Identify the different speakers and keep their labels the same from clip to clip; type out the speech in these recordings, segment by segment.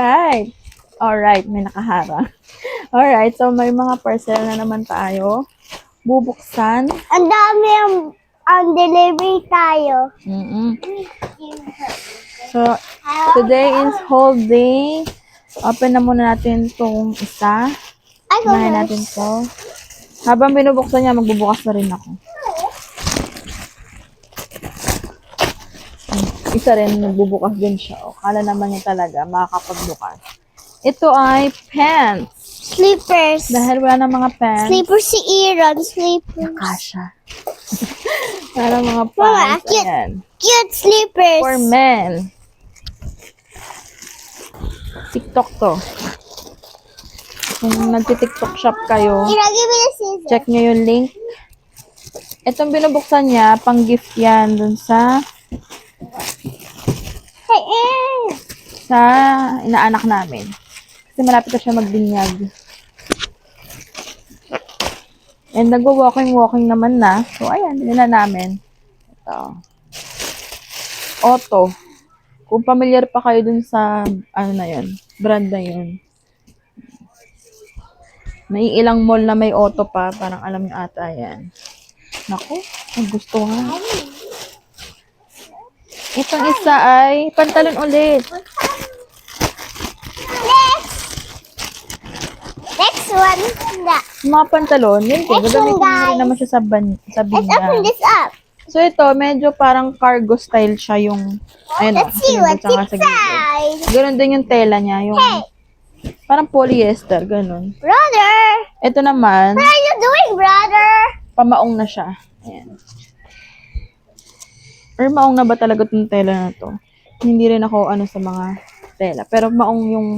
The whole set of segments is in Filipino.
Speaker 1: Alright. Alright, may nakaharang. Alright, so may mga parcel na naman tayo. Bubuksan.
Speaker 2: Ang dami ang delivery tayo.
Speaker 1: So, today is whole day. Open na muna natin itong isa.
Speaker 2: Ay,
Speaker 1: Unahin natin to. Habang binubuksan niya, magbubukas na rin ako. Isa rin, magbubukas din siya. O, kala naman niya talaga, makakapagbukas. Ito ay pants.
Speaker 2: Slippers.
Speaker 1: Dahil wala na mga pants.
Speaker 2: Slippers si Aaron. Slippers.
Speaker 1: Kasha. Para mga
Speaker 2: Mama,
Speaker 1: pants.
Speaker 2: cute.
Speaker 1: Ayan.
Speaker 2: Cute slippers.
Speaker 1: For men. TikTok to. Kung nagti-TikTok shop kayo,
Speaker 2: Ira, give me the scissors.
Speaker 1: check nyo yung link. Itong binubuksan niya, pang gift yan dun sa
Speaker 2: Hey, Aaron.
Speaker 1: sa inaanak namin. Kasi malapit na siya magbinyag. And nagwo-walking naman na. So, ayan, din na namin. Ito. Otto. Kung familiar pa kayo dun sa, ano na yun, brand na yun. May ilang mall na may Otto pa. Parang alam nyo ata yan. Naku, ang gusto nga. Itong isa ay pantalon ulit.
Speaker 2: Next one.
Speaker 1: Mga pantalon, yun din.
Speaker 2: Next
Speaker 1: Gagamitin
Speaker 2: one,
Speaker 1: mo rin
Speaker 2: guys.
Speaker 1: naman siya sa
Speaker 2: Let's open
Speaker 1: binya.
Speaker 2: this up.
Speaker 1: So ito, medyo parang cargo style siya yung, ayun o,
Speaker 2: Let's see what's inside.
Speaker 1: Ganon din yung tela niya, yung
Speaker 2: Hey,
Speaker 1: parang polyester, ganon.
Speaker 2: brother.
Speaker 1: Ito naman,
Speaker 2: What are you doing, brother?
Speaker 1: pamaong na siya. Ayan. Or maong na ba talaga itong tela na to? Hindi rin ako ano sa mga tela. Pero maong yung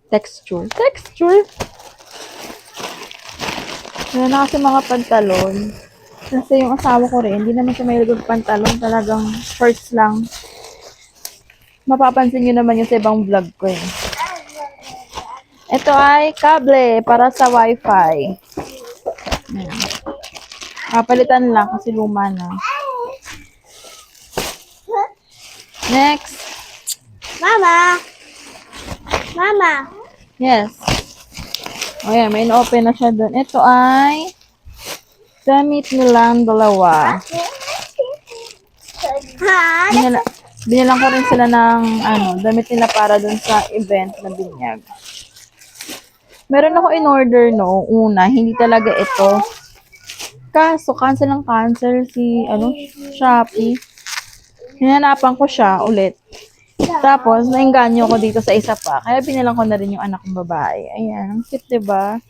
Speaker 1: texture. Texture? Wala na kasi mga pantalon. Kasi yung asawa ko rin, hindi naman siya may pantalon. Talagang shorts lang. Mapapansin nyo naman yung sa ibang vlog ko eh. Ito ay kable para sa wifi. Ayan. Kapalitan lang kasi luma na. Next.
Speaker 2: Mama. Mama.
Speaker 1: Yes. O yan, may na-open na siya doon. Ito ay damit nilang dalawa.
Speaker 2: Ha?
Speaker 1: Binilang ko rin sila ng damit nila para doon sa event na binyag. Meron ako in-order no, una, hindi talaga ito. Kaso, cancel si, Shopee. Hinanapan ko siya ulit. Tapos, nainganyo ko dito sa isa pa. Kaya binilang ko na rin yung anak kong babae. Ayan, ang cute, diba?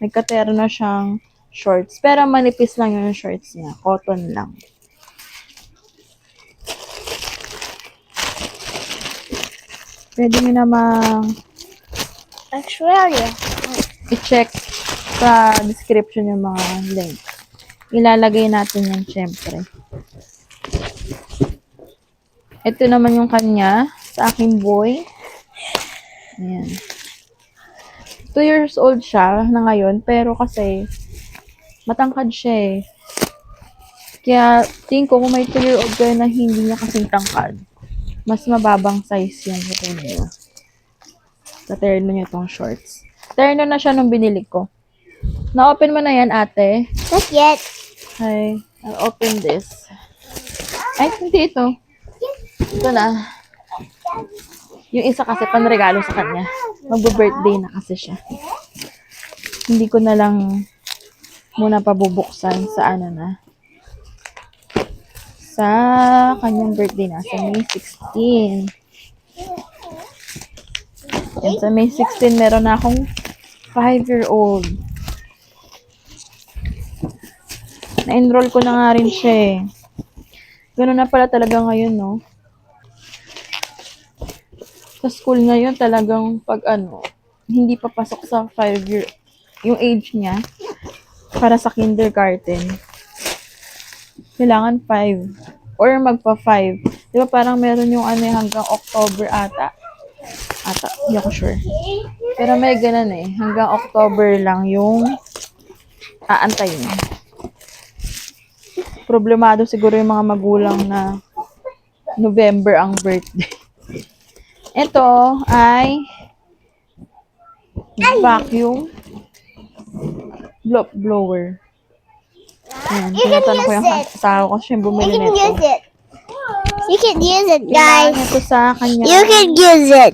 Speaker 1: Nagkatero na siyang shorts. Pero manipis lang yung shorts niya. Cotton lang. Pwede nyo namang
Speaker 2: Australia.
Speaker 1: i-check sa description yung mga link. Ilalagay natin yan syempre. Ito naman yung kanya sa aking boy. Ayan. 2 years old siya na ngayon, pero kasi matangkad siya eh. Kaya tingin ko kung may 2-year-old kayo na hindi niya kasing tangkad, mas mababang size yung ito niyo. Sa terno niya itong shorts. Terno na siya nung binili ko. Na-open mo na yan, ate?
Speaker 2: Not yet.
Speaker 1: Hi, I'll open this. Ay, hindi ito. Ito na. Yung isa kasi panregalo sa kanya. Magbo-birthday na kasi siya. Hindi ko na lang muna pabubuksan sa sa kanyang birthday na. Sa May 16. Yan, sa May 16 meron na akong 5-year-old. Na-enroll ko na nga rin siya eh. Ganun na pala talaga ngayon, no? Sa school ngayon, talagang pag hindi pa pasok sa 5-year, yung age niya, para sa kindergarten, kailangan 5. Or magpa-5. Di ba parang meron yung hanggang October ata. Hindi ako sure. Pero may ganun eh. Hanggang October lang yung aantayin. Problemado siguro yung mga magulang na November ang birthday. Ito ay vacuum blower. Ayan,
Speaker 2: You can
Speaker 1: tinatanong ko
Speaker 2: use
Speaker 1: yung
Speaker 2: it.
Speaker 1: asawa ko siya yung
Speaker 2: You
Speaker 1: bumili
Speaker 2: can
Speaker 1: nito.
Speaker 2: use it. You can use it,
Speaker 1: Kailangan
Speaker 2: guys.
Speaker 1: ito sa kanya
Speaker 2: You can use it.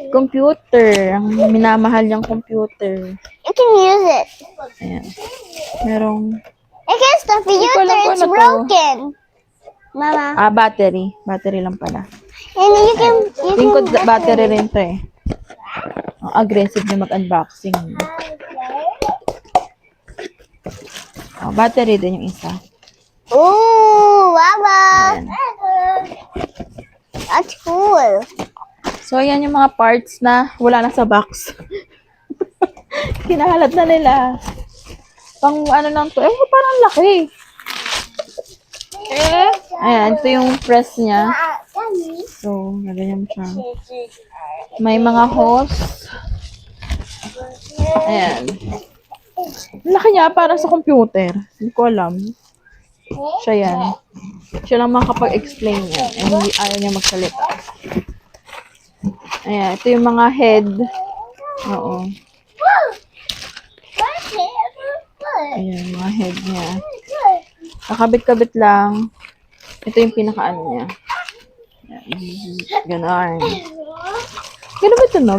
Speaker 1: computer. Ang minamahal niyang computer.
Speaker 2: You can use it.
Speaker 1: Ayan. Merong,
Speaker 2: Against the
Speaker 1: ko alam
Speaker 2: computer,
Speaker 1: kung
Speaker 2: it's
Speaker 1: ano to.
Speaker 2: broken. Mama.
Speaker 1: battery. Battery lang pala.
Speaker 2: And you
Speaker 1: Tingkod
Speaker 2: can
Speaker 1: battery rin to eh. Ang aggressive na mag-unboxing. Battery din yung isa.
Speaker 2: Ooh, Mama.
Speaker 1: Ayan.
Speaker 2: That's cool.
Speaker 1: So, ayan yung mga parts na wala na sa box. Kinahalat na nila. Pang ano lang to. Parang laki. Ayan, ito yung press niya. So, ganyan siya. May mga hose. Ayan. Laki niya para sa computer. Hindi ko alam. Siya yan. Siya lang makapag-explain niya. Hindi ayaw niya magsalita. Ayan, ito yung mga head. Oo. Ayan, mga head niya. Nakabit-kabit lang. Ito yung pinaka-ano niya. Ganon. Gano'n ba ito, no?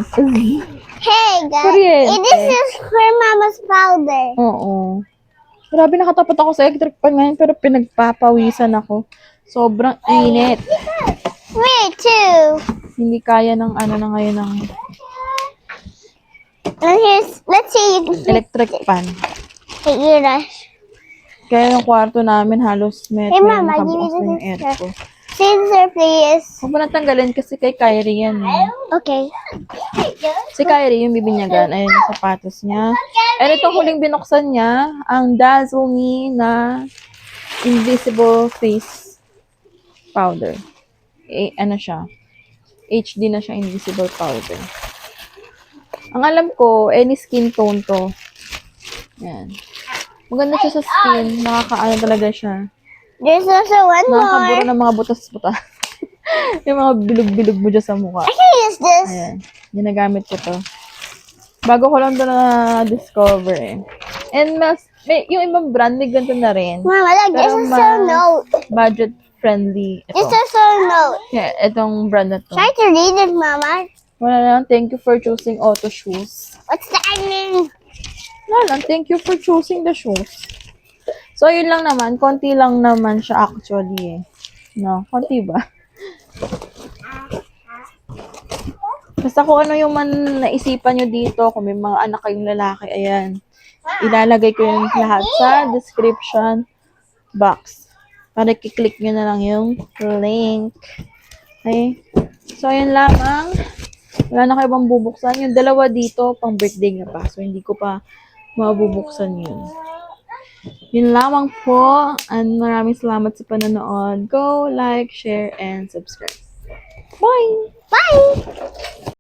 Speaker 2: Hey, guys.
Speaker 1: Kuryente.
Speaker 2: This is for Mama's powder.
Speaker 1: Oo. Grabe, nakatapat ako sa electric fan ngayon, pero pinagpapawisan ako. Sobrang init.
Speaker 2: Me too.
Speaker 1: Hindi kaya ng ano na ngayon ng
Speaker 2: And let's see you can
Speaker 1: electric fan.
Speaker 2: figure it.
Speaker 1: Kaya yung kwarto namin halos may
Speaker 2: Hey, Mama,
Speaker 1: nakabukas
Speaker 2: give me
Speaker 1: na yung
Speaker 2: the
Speaker 1: aircon.
Speaker 2: Scissor, please.
Speaker 1: Huwag mo natanggalin kasi kay Kyrie yan.
Speaker 2: Okay.
Speaker 1: Si Kyrie yung bibinyagan. Ayun yung sapatos niya. And itong huling binuksan niya, ang Dazzle Me na Invisible Face Powder. Ano siya? HD na siya, Invisible Powder. Ang alam ko, any skin tone to. Yan. Maganda siya sa skin. Nakakaano talaga siya.
Speaker 2: There's also one
Speaker 1: Nakakabura
Speaker 2: more.
Speaker 1: ng mga butas-butas. Yung mga bilog-bilog mo dyan sa mukha.
Speaker 2: I can use this.
Speaker 1: Ayan. Ginagamit ko to. Bago ko lang to na-discover eh. And yung ibang brand, may ganito na rin.
Speaker 2: Mama, look, this
Speaker 1: Pero
Speaker 2: is so note.
Speaker 1: budget friendly.
Speaker 2: This
Speaker 1: Ito.
Speaker 2: is so note.
Speaker 1: Yeah, itong brand na to.
Speaker 2: Try to read it, Mama.
Speaker 1: Wala lang. Thank you for choosing Auto Shoes.
Speaker 2: What's that mean?
Speaker 1: Wala lang. Thank you for choosing the shoes. So, yun lang naman. Konti lang naman siya actually eh. No? Konti ba? Basta kung ano yung naisipan nyo dito, kung may mga anak kayong lalaki, ayan. Ilalagay ko yung lahat sa description box. Para kiklik nyo na lang yung link. Okay? So, ayan lamang. Wala na kayo bang bubuksan. Yung dalawa dito, pang birthday nga pa. So, hindi ko pa mabubuksan yun. Yun lamang po. And maraming salamat sa panonood. Go, like, share, and subscribe. Bye!
Speaker 2: Bye.